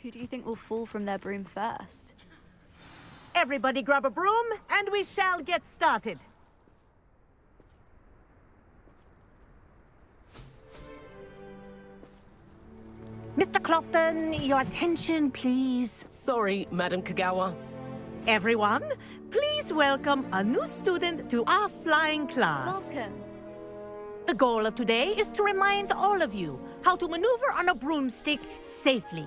Who do you think will fall from their broom first? Everybody grab a broom, and we shall get started. Mr. Clopton, your attention, please. Sorry, Madam Kagawa. Everyone, please welcome a new student to our flying class. Welcome. The goal of today is to remind all of you how to maneuver on a broomstick safely,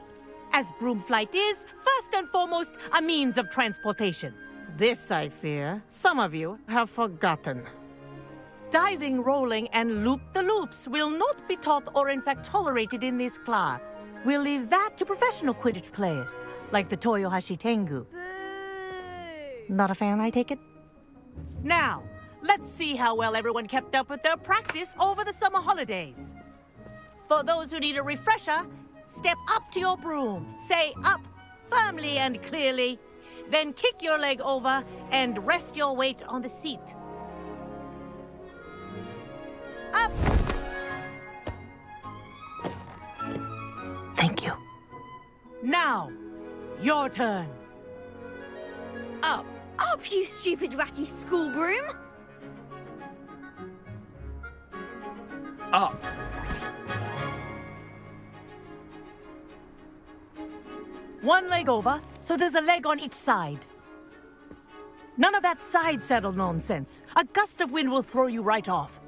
as broom flight is, first and foremost, a means of transportation. This, I fear, some of you have forgotten. Diving, rolling, and loop-the-loops will not be taught or in fact tolerated in this class. We'll leave that to professional Quidditch players, like the Toyohashi Tengu. Boo! Not a fan, I take it? Now, let's see how well everyone kept up with their practice over the summer holidays. For those who need a refresher, step up to your broom, say up firmly and clearly, then kick your leg over and rest your weight on the seat. Up! Thank you. Now, your turn. Up! Up, you stupid ratty school broom! Up! One leg over, so there's a leg on each side. None of that side saddle nonsense. A gust of wind will throw you right off.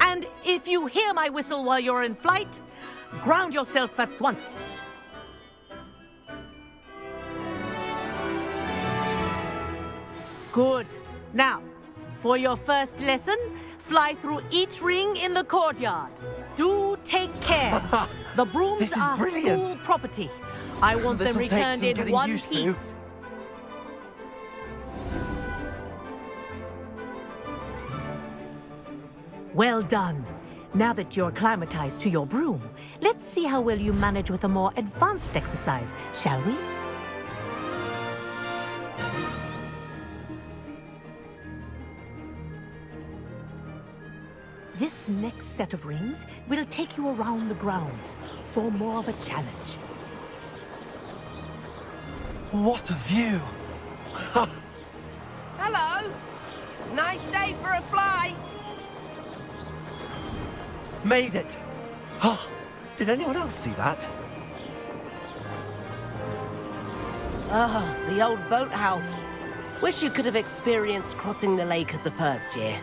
And if you hear my whistle while you're in flight, ground yourself at once. Good. Now, for your first lesson, fly through each ring in the courtyard. Do take care. The brooms This is are brilliant. school property. I want them This'll take returned some in getting one used to. piece. Well done. Now that you're acclimatized to your broom, let's see how well you manage with a more advanced exercise, shall we? This next set of rings will take you around the grounds for more of a challenge. What a view! Hello! Nice day for a flight! Made it! Oh, did anyone else see that? Ah, the old boathouse. Wish you could have experienced crossing the lake as a first year.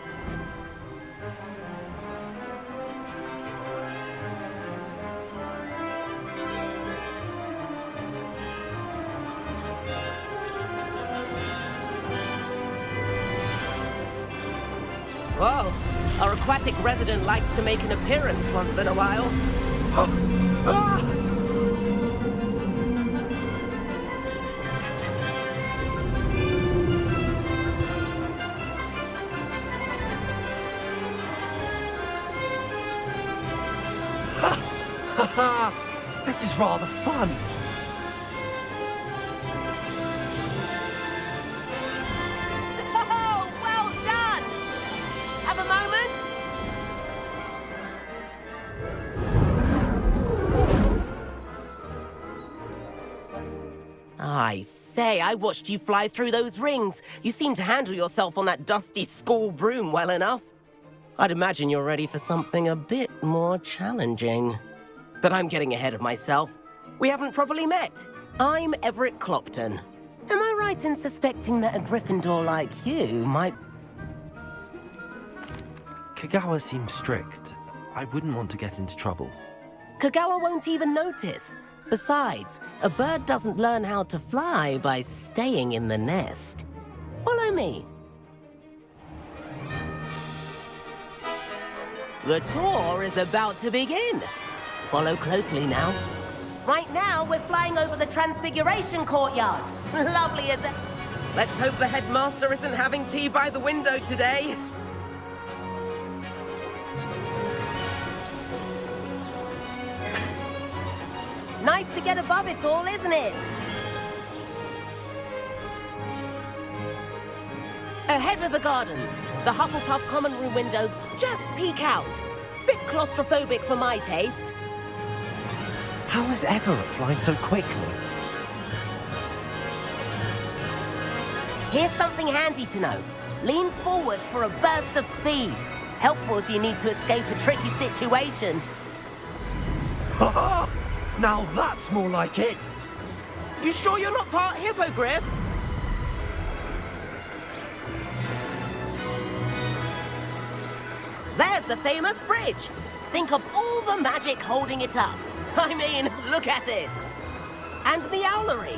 Whoa, our aquatic resident likes to make an appearance once in a while. Ah! This is rather fun. Oh, well done! Have a moment? I say, I watched you fly through those rings. You seem to handle yourself on that dusty school broom well enough. I'd imagine you're ready for something a bit more challenging. But I'm getting ahead of myself. We haven't properly met. I'm Everett Clopton. Am I right in suspecting that a Gryffindor like you might... Kagawa seems strict. I wouldn't want to get into trouble. Kagawa won't even notice. Besides, a bird doesn't learn how to fly by staying in the nest. Follow me. The tour is about to begin. Follow closely now. Right now, we're flying over the Transfiguration Courtyard. Lovely, is it? Let's hope the headmaster isn't having tea by the window today. Nice to get above it all, isn't it? Ahead of the gardens, the Hufflepuff common room windows just peek out. Bit claustrophobic for my taste. How is Everett flying so quickly? Here's something handy to know. Lean forward for a burst of speed. Helpful if you need to escape a tricky situation. Now that's more like it. You sure you're not part hippogriff? There's the famous bridge. Think of all the magic holding it up. I mean, look at it. And the owlery.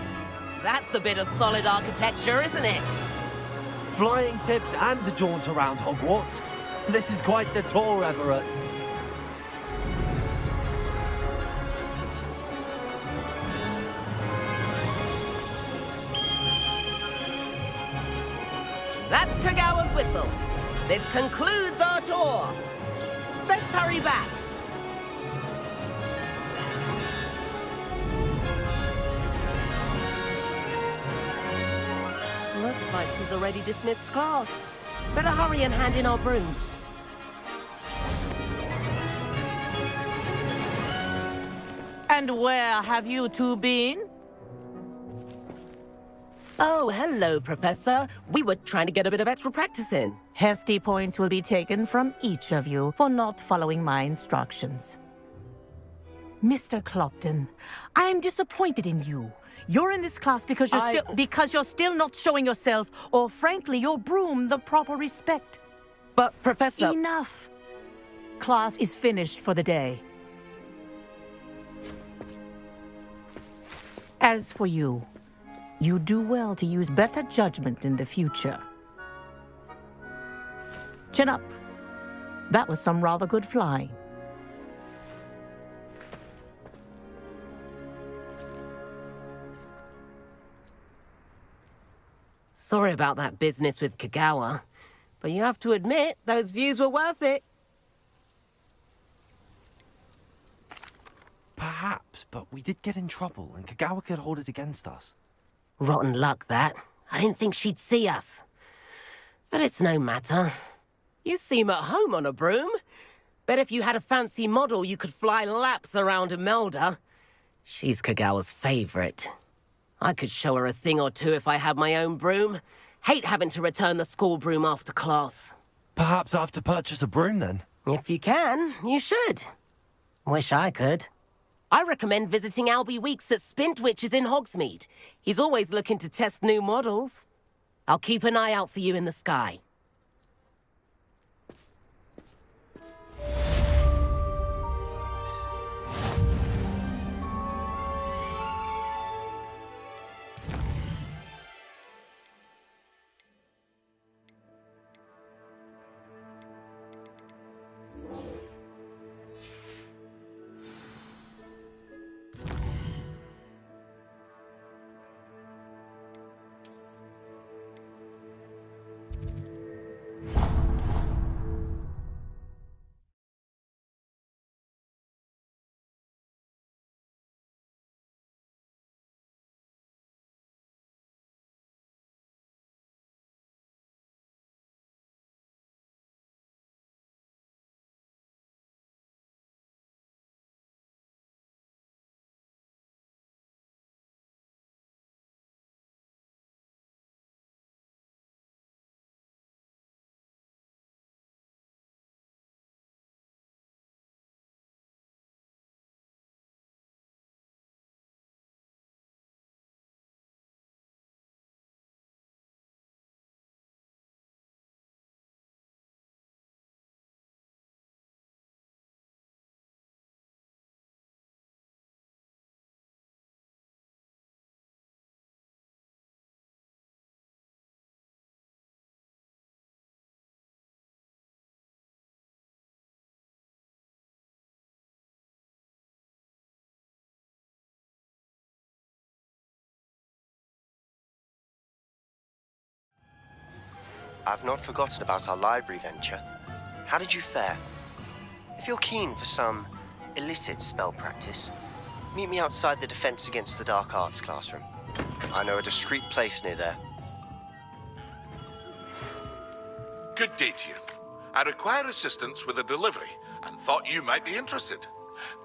That's a bit of solid architecture, isn't it? Flying tips and a jaunt around Hogwarts. This is quite the tour, Everett. That's Kagawa's whistle. This concludes our tour. Best hurry back. Looks like she's already dismissed class. Better hurry and hand in our brooms. And where have you two been? Oh, hello, Professor. We were trying to get a bit of extra practice in. Hefty points will be taken from each of you for not following my instructions. Mr. Clopton, I am disappointed in you. You're in this class because you're still not showing yourself, or frankly, your broom the proper respect. But, Professor... Enough. Class is finished for the day. As for you, you do well to use better judgment in the future. Chin up. That was some rather good flying. Sorry about that business with Kagawa, but you have to admit, those views were worth it. Perhaps, but we did get in trouble, and Kagawa could hold it against us. Rotten luck, that. I didn't think she'd see us. But it's no matter. You seem at home on a broom. Bet if you had a fancy model, you could fly laps around Imelda. She's Kagawa's favorite. I could show her a thing or two if I had my own broom. Hate having to return the school broom after class. Perhaps I have to purchase a broom, then? If you can, you should. Wish I could. I recommend visiting Albie Weeks at Spintwitches in Hogsmeade. He's always looking to test new models. I'll keep an eye out for you in the sky. I've not forgotten about our library venture. How did you fare? If you're keen for some illicit spell practice, meet me outside the Defense Against the Dark Arts classroom. I know a discreet place near there. Good day to you. I require assistance with a delivery and thought you might be interested.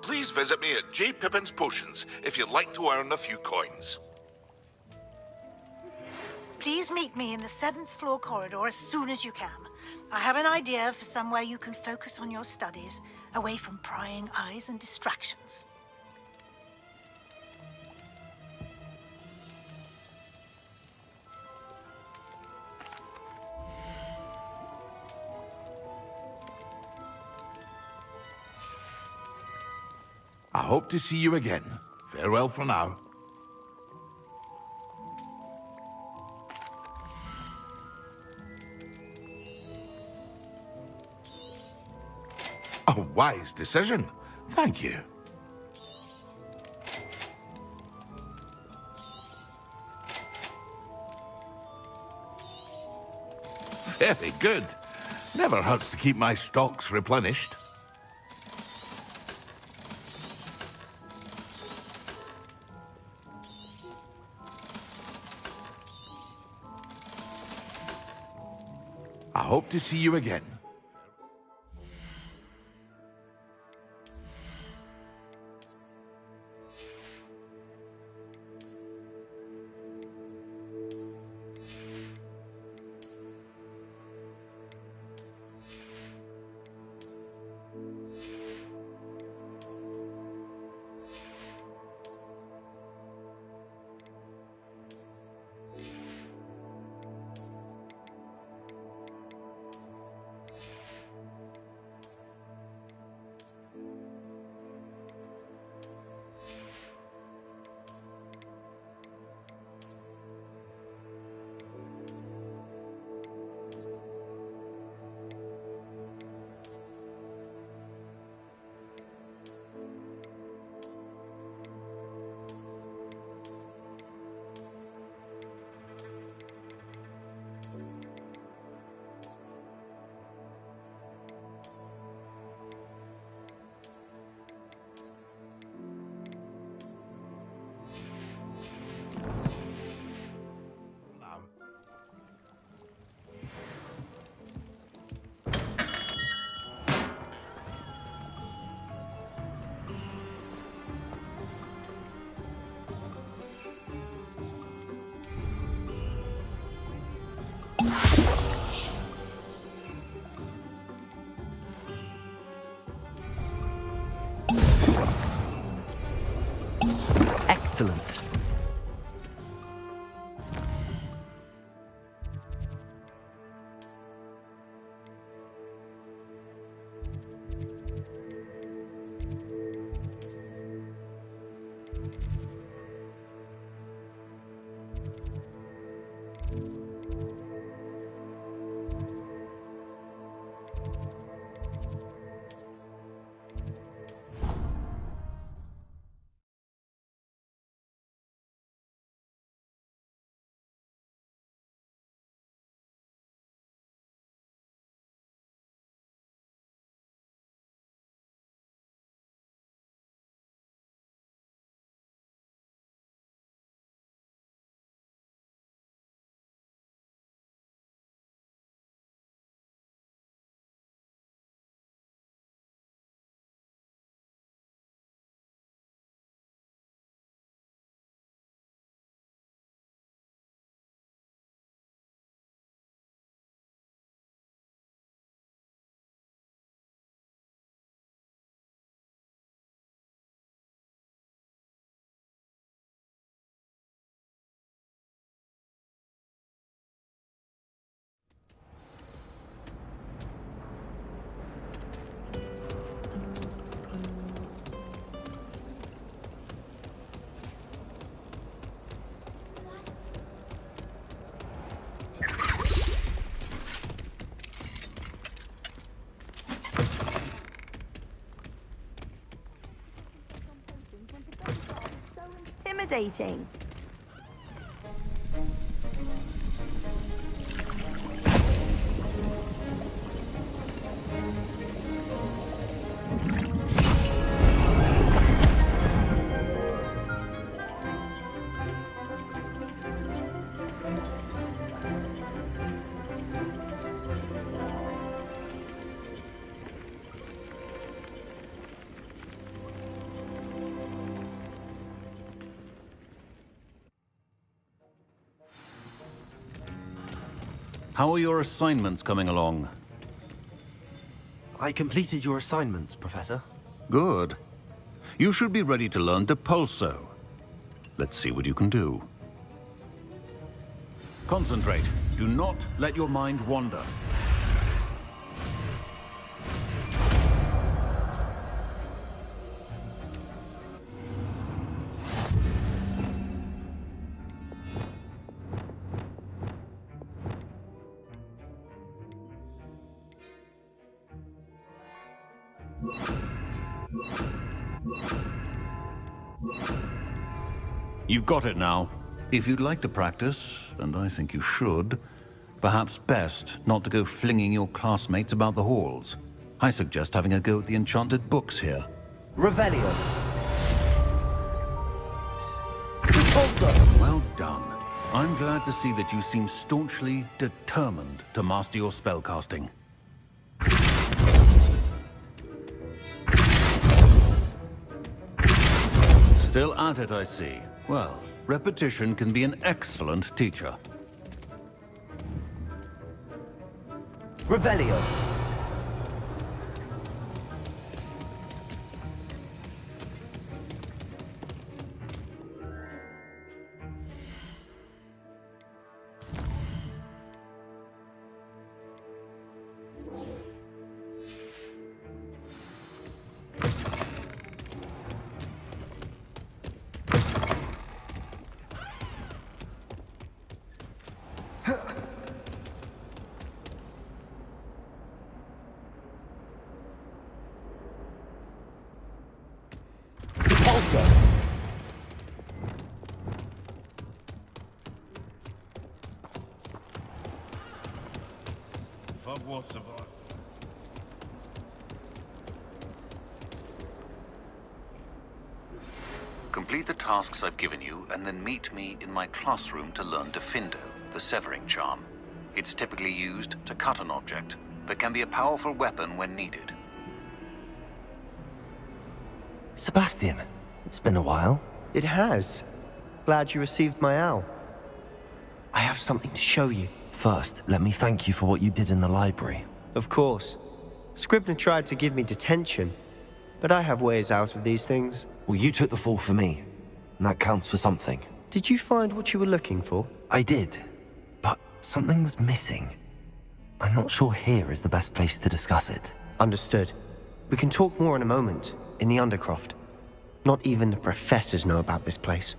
Please visit me at J. Pippin's Potions if you'd like to earn a few coins. Please meet me in the 7th floor corridor as soon as you can. I have an idea for somewhere you can focus on your studies, away from prying eyes and distractions. I hope to see you again. Farewell for now. A wise decision. Thank you. Very good. Never hurts to keep my stocks replenished. I hope to see you again. Excellent. Intimidating. How are your assignments coming along? I completed your assignments, Professor. Good. You should be ready to learn Depulso. Let's see what you can do. Concentrate. Do not let your mind wander. You've got it now. If you'd like to practice, and I think you should, perhaps best not to go flinging your classmates about the halls. I suggest having a go at the enchanted books here. Revelio. Well done. I'm glad to see that you seem staunchly determined to master your spellcasting. Still at it, I see. Well, repetition can be an excellent teacher. Revelio. Hogwarts survived. Complete the tasks I've given you, and then meet me in my classroom to learn Defindo, the severing charm. It's typically used to cut an object, but can be a powerful weapon when needed. Sebastian, it's been a while. It has. Glad you received my owl. I have something to show you. First, let me thank you for what you did in the library. Of course. Scribner tried to give me detention, but I have ways out of these things. Well, you took the fall for me, and that counts for something. Did you find what you were looking for? I did, but something was missing. I'm not sure here is the best place to discuss it. Understood. We can talk more in a moment, in the Undercroft. Not even the professors know about this place.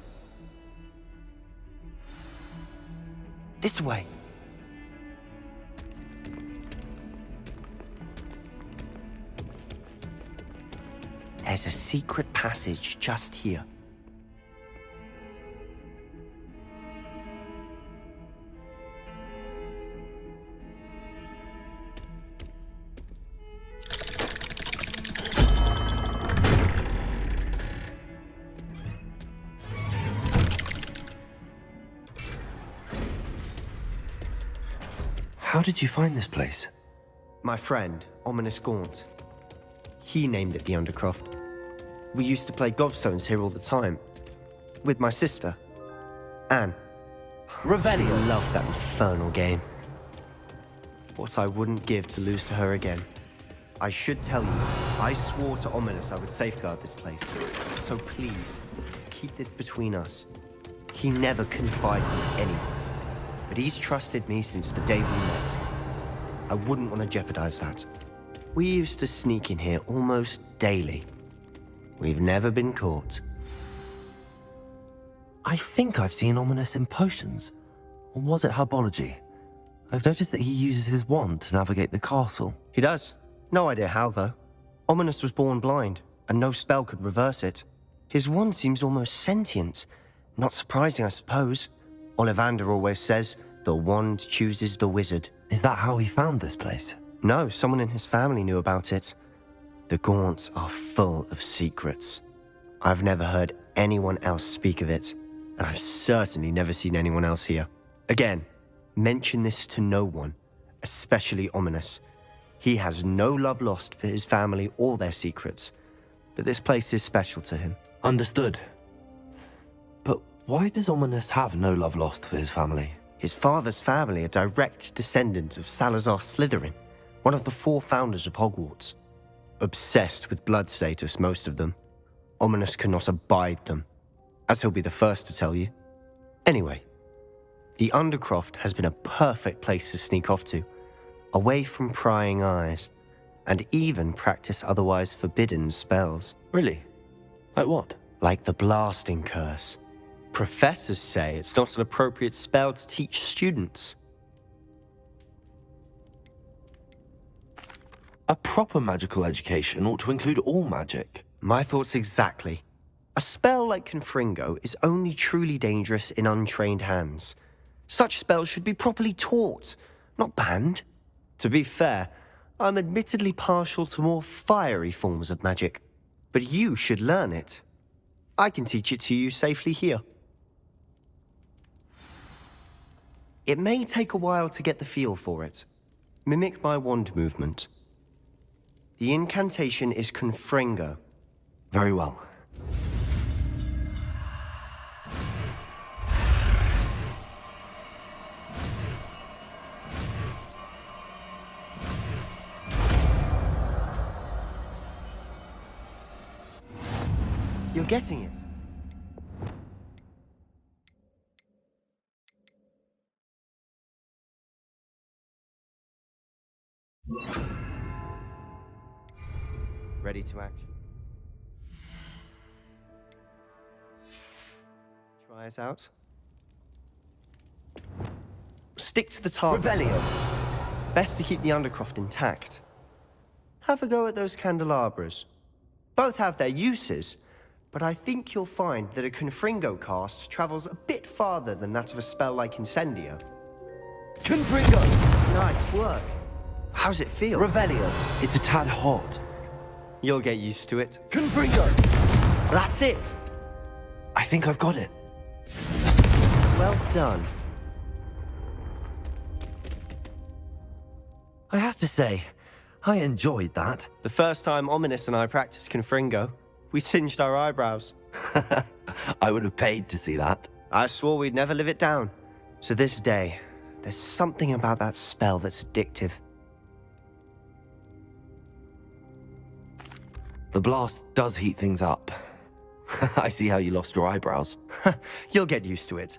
This way. There's a secret passage just here. How did you find this place? My friend, Ominous Gaunt. He named it the Undercroft. We used to play gobstones here all the time. With my sister, Anne. Revelio. She loved that infernal game. What I wouldn't give to lose to her again. I should tell you, I swore to Ominous I would safeguard this place. So please, keep this between us. He never confides in anyone. But he's trusted me since the day we met. I wouldn't want to jeopardize that. We used to sneak in here almost daily. We've never been caught. I think I've seen Ominous in potions. Or was it herbology? I've noticed that he uses his wand to navigate the castle. He does. No idea how, though. Ominous was born blind, and no spell could reverse it. His wand seems almost sentient. Not surprising, I suppose. Ollivander always says, the wand chooses the wizard. Is that how he found this place? No, someone in his family knew about it. The Gaunts are full of secrets. I've never heard anyone else speak of it, and I've certainly never seen anyone else here. Again, mention this to no one, especially Ominous. He has no love lost for his family or their secrets, but this place is special to him. Understood. But why does Ominous have no love lost for his family? His father's family are direct descendants of Salazar Slytherin, one of the 4 founders of Hogwarts. Obsessed with blood status, most of them. Ominous cannot abide them, as he'll be the first to tell you. Anyway, the Undercroft has been a perfect place to sneak off to, away from prying eyes, and even practice otherwise forbidden spells. Really? Like what? Like the blasting curse. Professors say it's not an appropriate spell to teach students. A proper magical education ought to include all magic. My thoughts exactly. A spell like Confringo is only truly dangerous in untrained hands. Such spells should be properly taught, not banned. To be fair, I'm admittedly partial to more fiery forms of magic, but you should learn it. I can teach it to you safely here. It may take a while to get the feel for it. Mimic my wand movement. The incantation is Confringo. Very well. You're getting it. Ready to act? Try it out. Stick to the target. Revelio. Best to keep the Undercroft intact. Have a go at those candelabras. Both have their uses, but I think you'll find that a Confringo cast travels a bit farther than that of a spell like Incendio. Confringo! Nice work. How's it feel? Revelio. It's a tad hot. You'll get used to it. Confringo! That's it! I think I've got it. Well done. I have to say, I enjoyed that. The first time Ominous and I practiced Confringo, we singed our eyebrows. I would have paid to see that. I swore we'd never live it down. To this day, there's something about that spell that's addictive. The blast does heat things up. I see how you lost your eyebrows. You'll get used to it.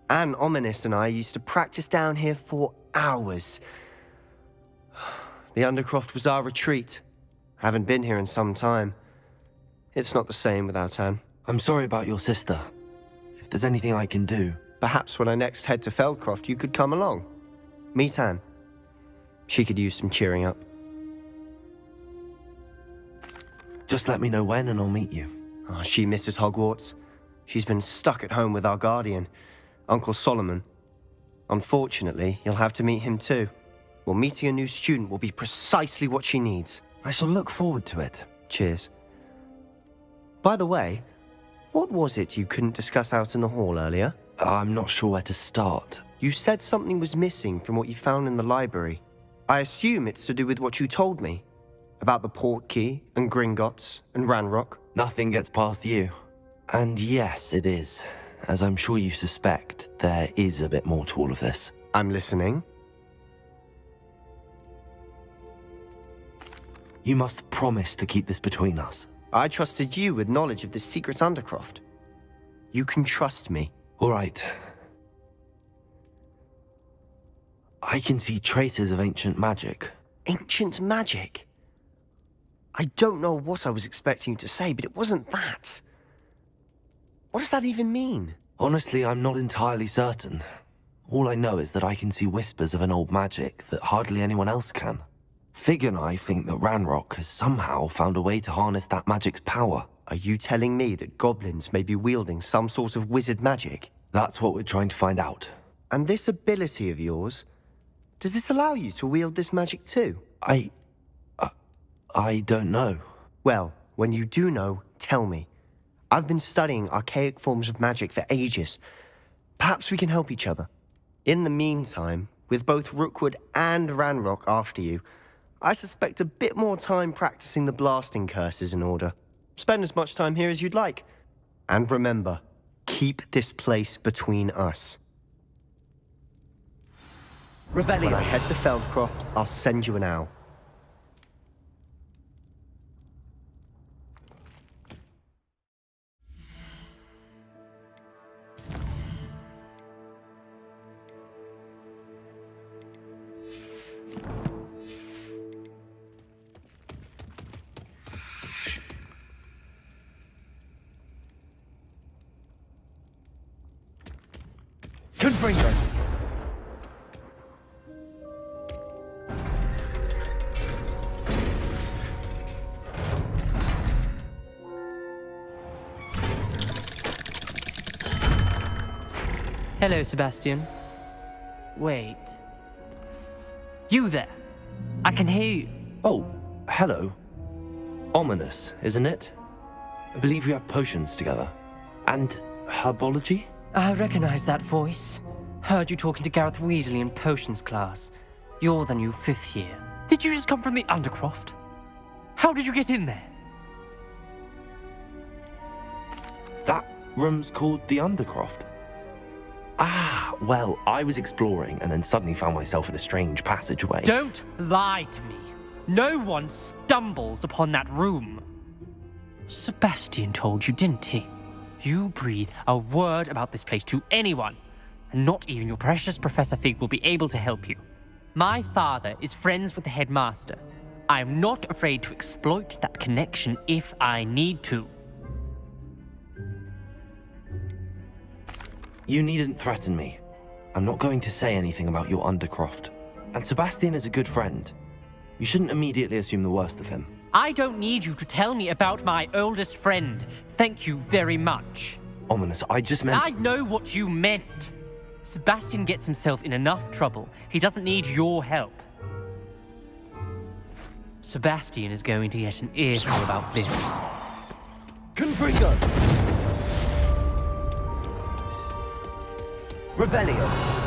Anne, Ominous and I used to practice down here for hours. The Undercroft was our retreat. Haven't been here in some time. It's not the same without Anne. I'm sorry about your sister. If there's anything I can do... Perhaps when I next head to Feldcroft, you could come along. Meet Anne. She could use some cheering up. Just let me know when and I'll meet you. Oh, she misses Hogwarts. She's been stuck at home with our guardian, Uncle Solomon. Unfortunately, you'll have to meet him too. Well, meeting a new student will be precisely what she needs. I shall look forward to it. Cheers. By the way, what was it you couldn't discuss out in the hall earlier? I'm not sure where to start. You said something was missing from what you found in the library. I assume it's to do with what you told me. About the Portkey, and Gringotts, and Ranrock. Nothing gets past you. And yes, it is. As I'm sure you suspect, there is a bit more to all of this. I'm listening. You must promise to keep this between us. I trusted you with knowledge of this secret Undercroft. You can trust me. All right. I can see traces of ancient magic. Ancient magic? I don't know what I was expecting you to say, but it wasn't that. What does that even mean? Honestly, I'm not entirely certain. All I know is that I can see whispers of an old magic that hardly anyone else can. Fig and I think that Ranrock has somehow found a way to harness that magic's power. Are you telling me that goblins may be wielding some sort of wizard magic? That's what we're trying to find out. And this ability of yours, does it allow you to wield this magic too? I don't know. Well, when you do know, tell me. I've been studying archaic forms of magic for ages. Perhaps we can help each other. In the meantime, with both Rookwood and Ranrock after you, I suspect a bit more time practicing the blasting curse is in order. Spend as much time here as you'd like. And remember, keep this place between us. When Revelio. I head to Feldcroft, I'll send you an owl. Confringo. Hello, Sebastian. Wait. You there? I can hear you. Oh, hello. Ominous, isn't it? I believe you have potions together. And herbology? I recognize that voice. Heard you talking to Gareth Weasley in potions class. You're the new 5th year. Did you just come from the Undercroft? How did you get in there? That room's called the Undercroft. Ah, well, I was exploring and then suddenly found myself in a strange passageway. Don't lie to me. No one stumbles upon that room. Sebastian told you, didn't he? You breathe a word about this place to anyone, and not even your precious Professor Fig will be able to help you. My father is friends with the headmaster. I am not afraid to exploit that connection if I need to. You needn't threaten me. I'm not going to say anything about your Undercroft. And Sebastian is a good friend. You shouldn't immediately assume the worst of him. I don't need you to tell me about my oldest friend. Thank you very much. Ominous, I just meant... I know what you meant. Sebastian gets himself in enough trouble. He doesn't need your help. Sebastian is going to get an earful about this. Confringo! Revelio!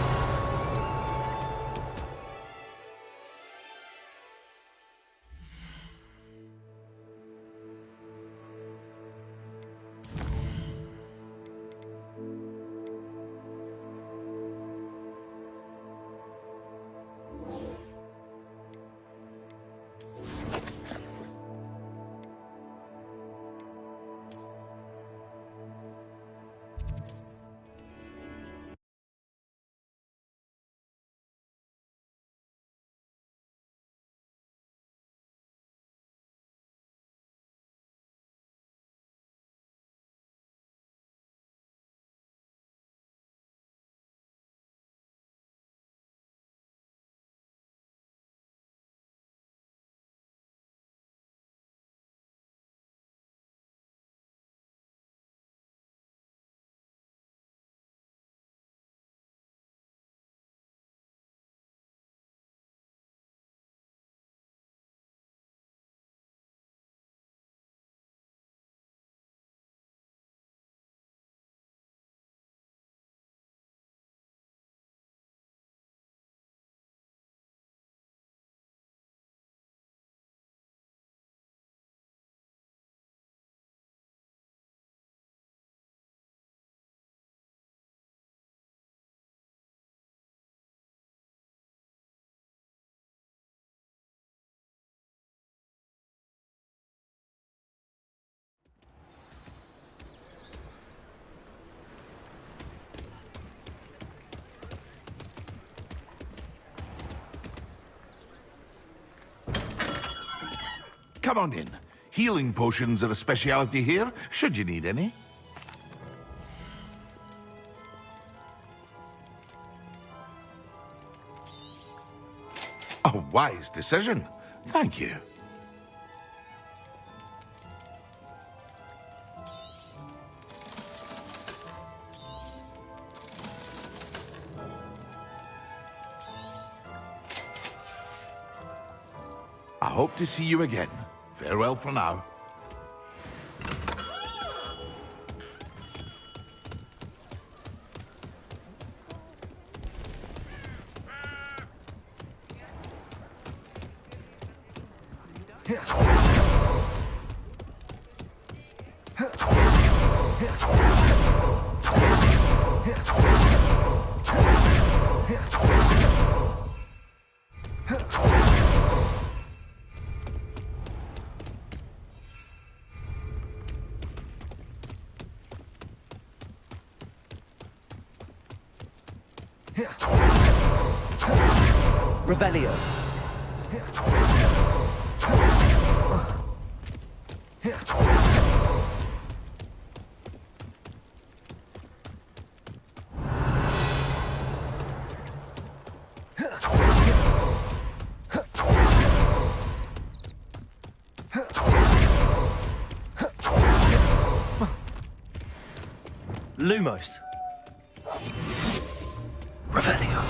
Come on in. Healing potions are a speciality here, should you need any. A wise decision. Thank you. I hope to see you again. Farewell for now. Revelio. Lumos. Revelio.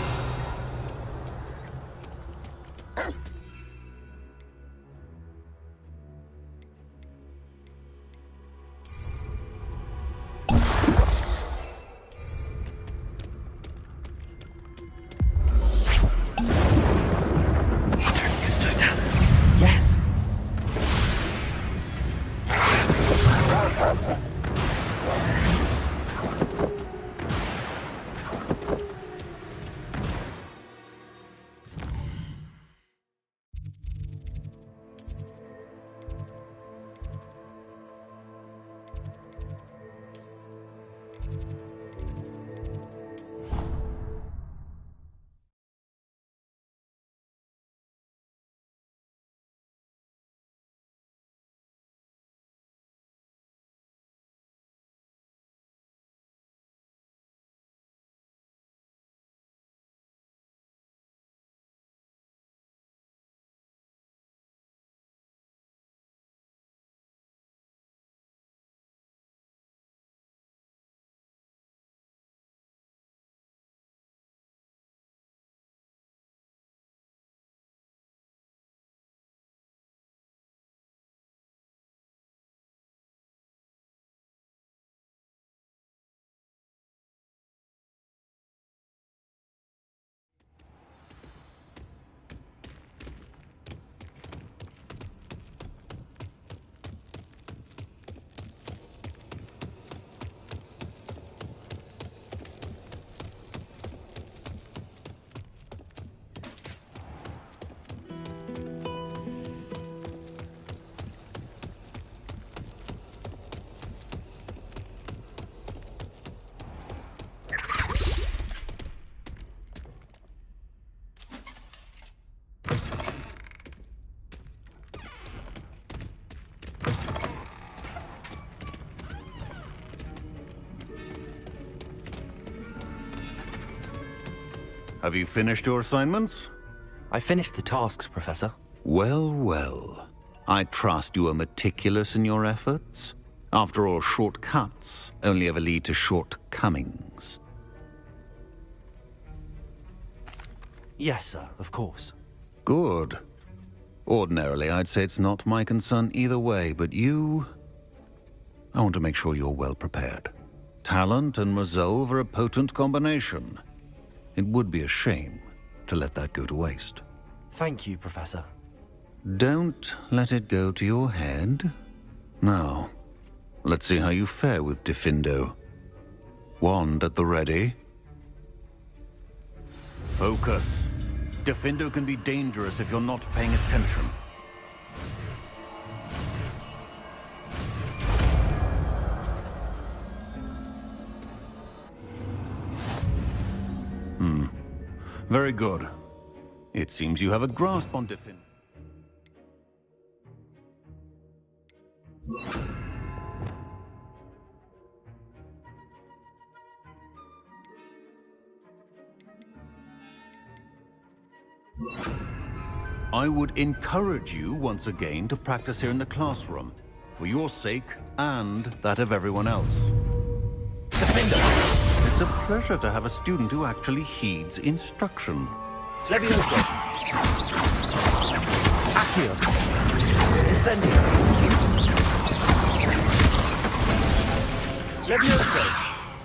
Yes. Have you finished your assignments? I finished the tasks, Professor. Well, well. I trust you are meticulous in your efforts. After all, shortcuts only ever lead to shortcomings. Yes, sir, of course. Good. Ordinarily, I'd say it's not my concern either way, but you... I want to make sure you're well prepared. Talent and resolve are a potent combination. It would be a shame to let that go to waste. Thank you, Professor. Don't let it go to your head. Now, let's see how you fare with Diffindo. Wand at the ready. Focus. Diffindo can be dangerous if you're not paying attention. Very good. It seems you have a grasp on Diffindo. I would encourage you once again to practice here in the classroom, for your sake and that of everyone else. It's a pleasure to have a student who actually heeds instruction. Levioso. Accio. Incendio. Levioso.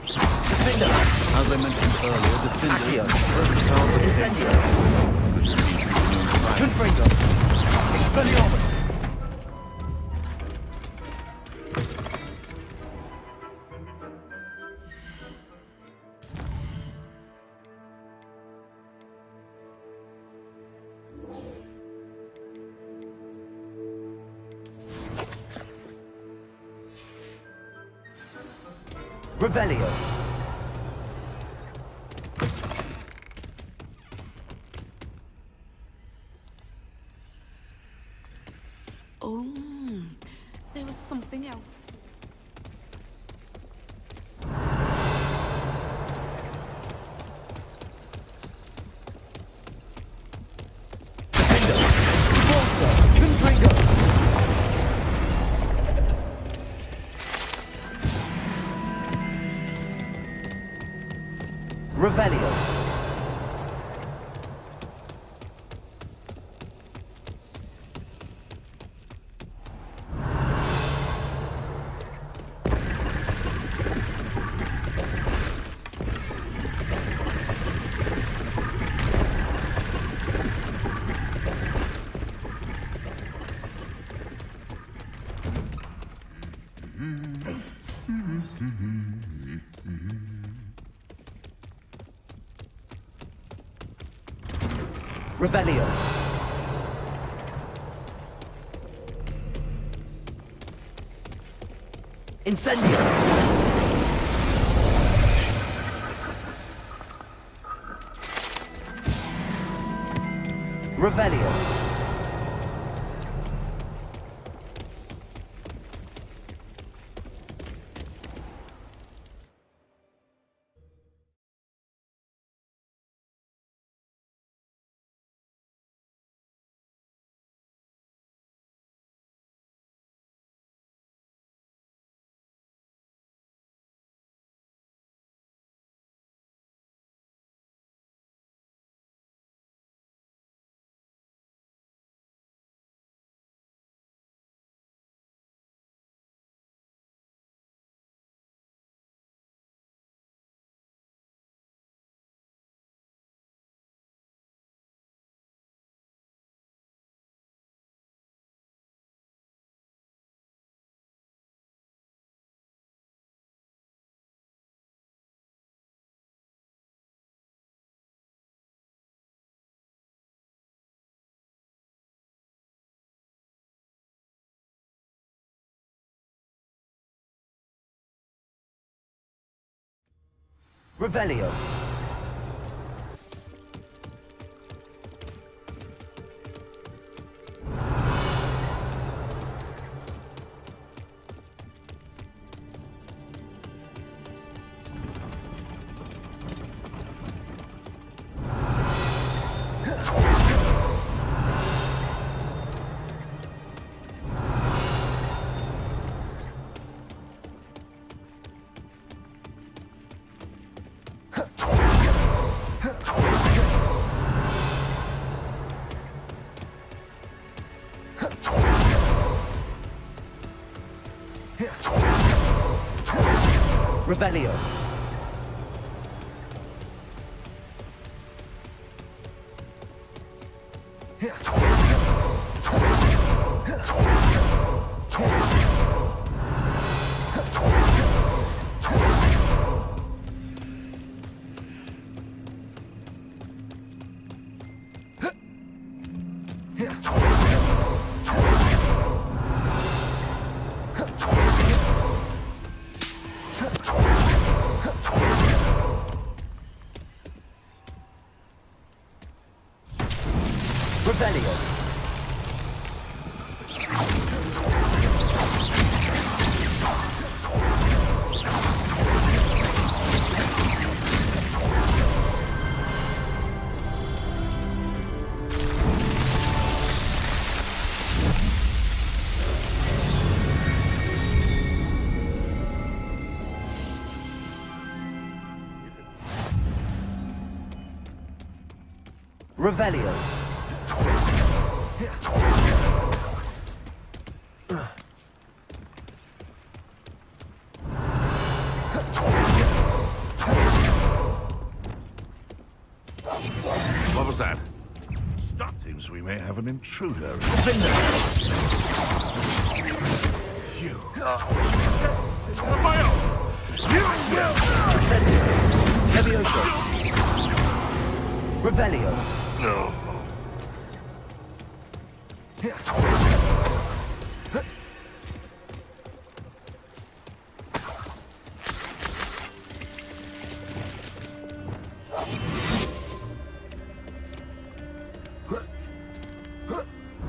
Diffindo. As I mentioned earlier, Diffindo Accio. versatile but Incendio. good to see you continuing to practice. Confringo. Expelliarmus. Revelio. something else. Revelio. Revelio. Incendio. Revelio. Revelio. Revelio. Revelio. Revelio. What was that? Stop. Seems we may have an intruder. You are my own. You will. Incendio. Levioso. Revelio. No.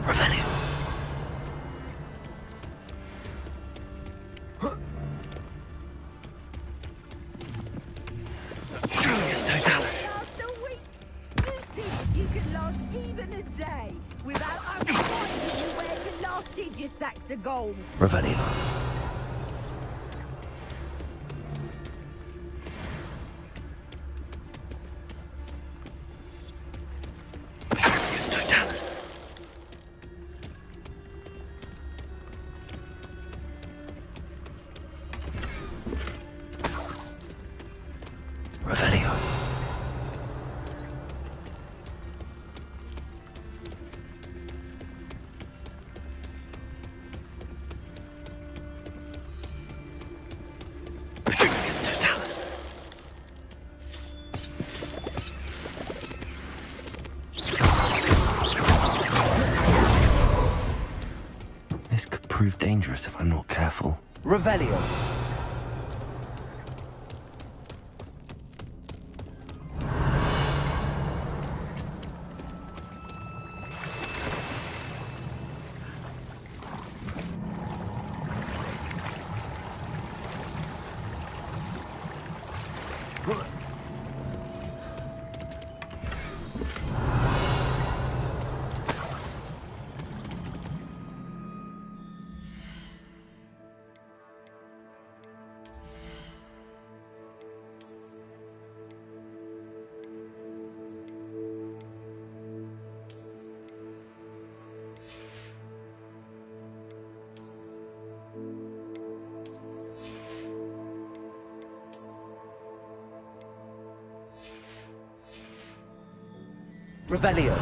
Revelio. Vicarious Totalis. Last a week. You think you can last even a day without us finding you where you last did your sacks of gold? Revelio. Vicarious Totalis. Revelio. Vicarious Totalis. This could prove dangerous if I'm not careful. Revelio. Revelio.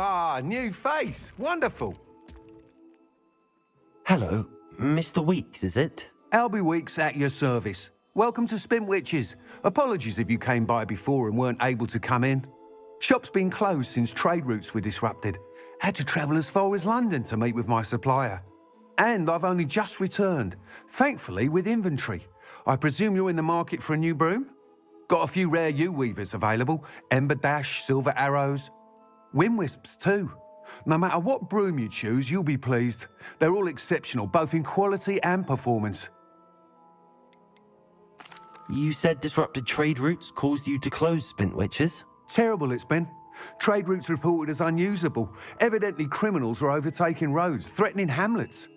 Ah, new face. Wonderful. Hello, Mr. Weeks, is it? Albie Weeks at your service. Welcome to Spintwitches. Apologies if you came by before and weren't able to come in. Shop's been closed since trade routes were disrupted. Had to travel as far as London to meet with my supplier. And I've only just returned, thankfully with inventory. I presume you're in the market for a new broom? Got a few rare U-weavers available. Ember Dash, Silver Arrows. Wind Wisps too. No matter what broom you choose, you'll be pleased. They're all exceptional, both in quality and performance. You said disrupted trade routes caused you to close Spintwitches? Terrible it's been. Trade routes reported as unusable. Evidently criminals are overtaking roads, threatening hamlets.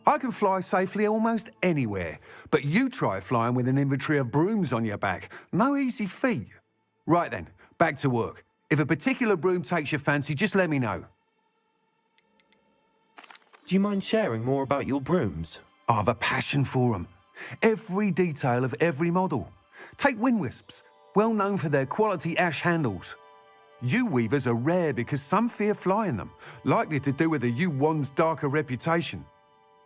I can fly safely almost anywhere, but you try flying with an inventory of brooms on your back. No easy feat. Right then, back to work. If a particular broom takes your fancy, just let me know. Do you mind sharing more about your brooms? I have a passion for them. Every detail of every model. Take Wind Wisps. well known for their quality ash handles. Yew weavers are rare because some fear flying them, likely to do with the yew wand's darker reputation.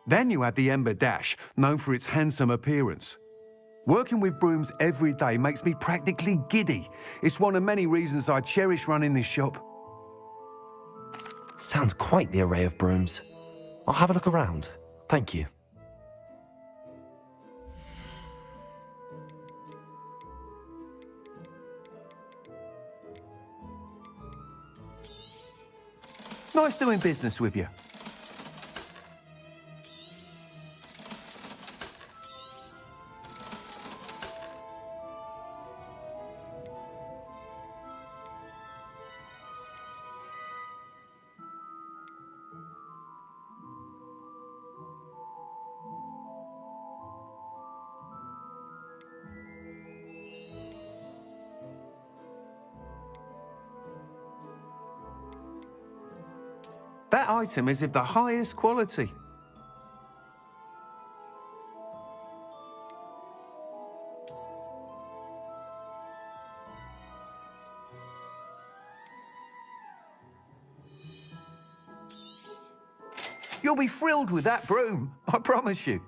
Then you have the ember dash, known for its handsome appearance. Working with brooms every day makes me practically giddy. It's one of many reasons I cherish running this shop. Sounds quite the array of brooms. I'll have a look around. Thank you. Nice doing business with you. That item is of the highest quality. You'll be thrilled with that broom, I promise you.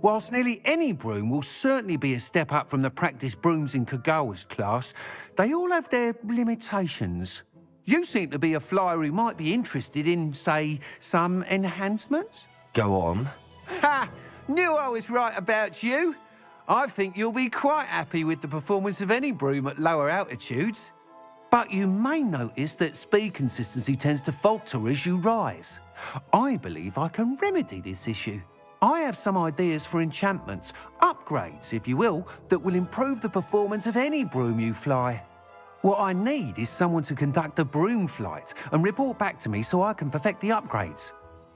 Whilst nearly any broom will certainly be a step up from the practice brooms in Kagawa's class, they all have their limitations. You seem to be a flyer who might be interested in, say, some enhancements? Go on. Ha! Knew I was right about you. I think you'll be quite happy with the performance of any broom at lower altitudes. But you may notice that speed consistency tends to falter as you rise. I believe I can remedy this issue. I have some ideas for enchantments, upgrades, if you will, that will improve the performance of any broom you fly. What I need is someone to conduct a broom flight and report back to me so I can perfect the upgrades.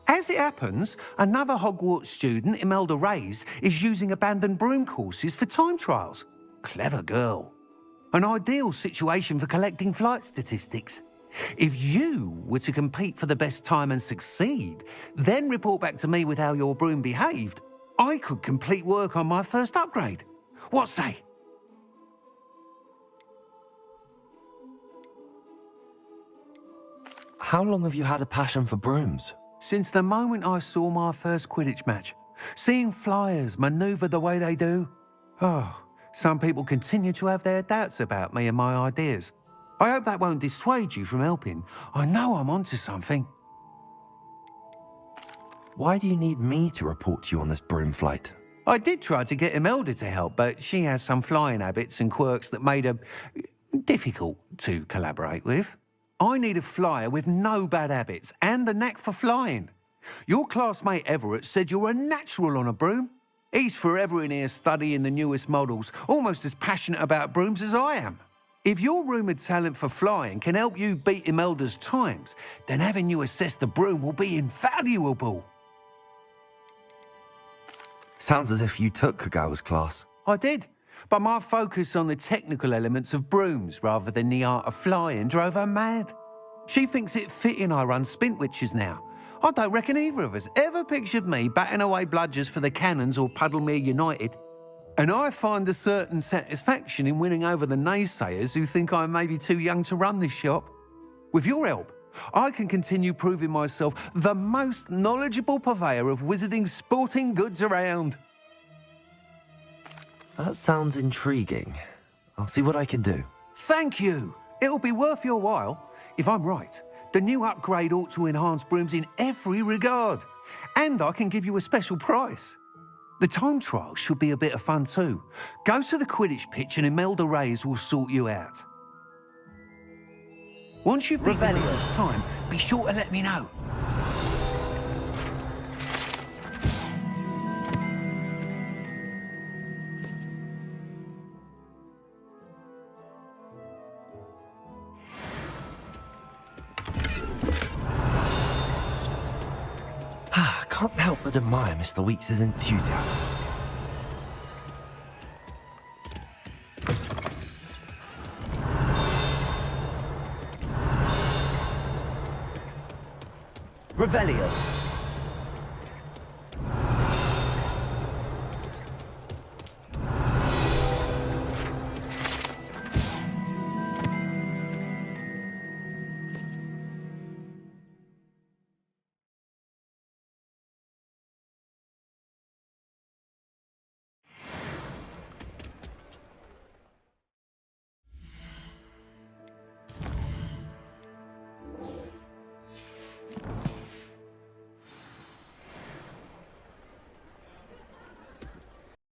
As it happens, another Hogwarts student, Imelda Reyes, is using abandoned broom courses for time trials. Clever girl. An ideal situation for collecting flight statistics. If you were to compete for the best time and succeed, then report back to me with how your broom behaved, I could complete work on my first upgrade. What say? How long have you had a passion for brooms? Since the moment I saw my first Quidditch match. Seeing flyers manoeuvre the way they do. Oh, some people continue to have their doubts about me and my ideas. I hope that won't dissuade you from helping. I know I'm onto something. Why do you need me to report to you on this broom flight? I did try to get Imelda to help, but she has some flying habits and quirks that made her difficult to collaborate with. I need a flyer with no bad habits and a knack for flying. Your classmate Everett said you're a natural on a broom. He's forever in here studying the newest models, almost as passionate about brooms as I am. If your rumoured talent for flying can help you beat Imelda's times, then having you assess the broom will be invaluable. Sounds as if you took Kagawa's class. I did, but my focus on the technical elements of brooms rather than the art of flying drove her mad. She thinks it fitting I run Spintwitches now. I don't reckon either of us ever pictured me batting away bludgers for the Cannons or Puddlemere United. And I find a certain satisfaction in winning over the naysayers who think I may be too young to run this shop. With your help, I can continue proving myself the most knowledgeable purveyor of wizarding sporting goods around. That sounds intriguing. I'll see what I can do. Thank you. It'll be worth your while. If I'm right, the new upgrade ought to enhance brooms in every regard. And I can give you a special price. The time trial should be a bit of fun too. Go to the Quidditch pitch and Imelda Reyes will sort you out. Once you've beaten the first time, be sure to let me know. Can't help but admire Mr. Weeks' enthusiasm. Revelio.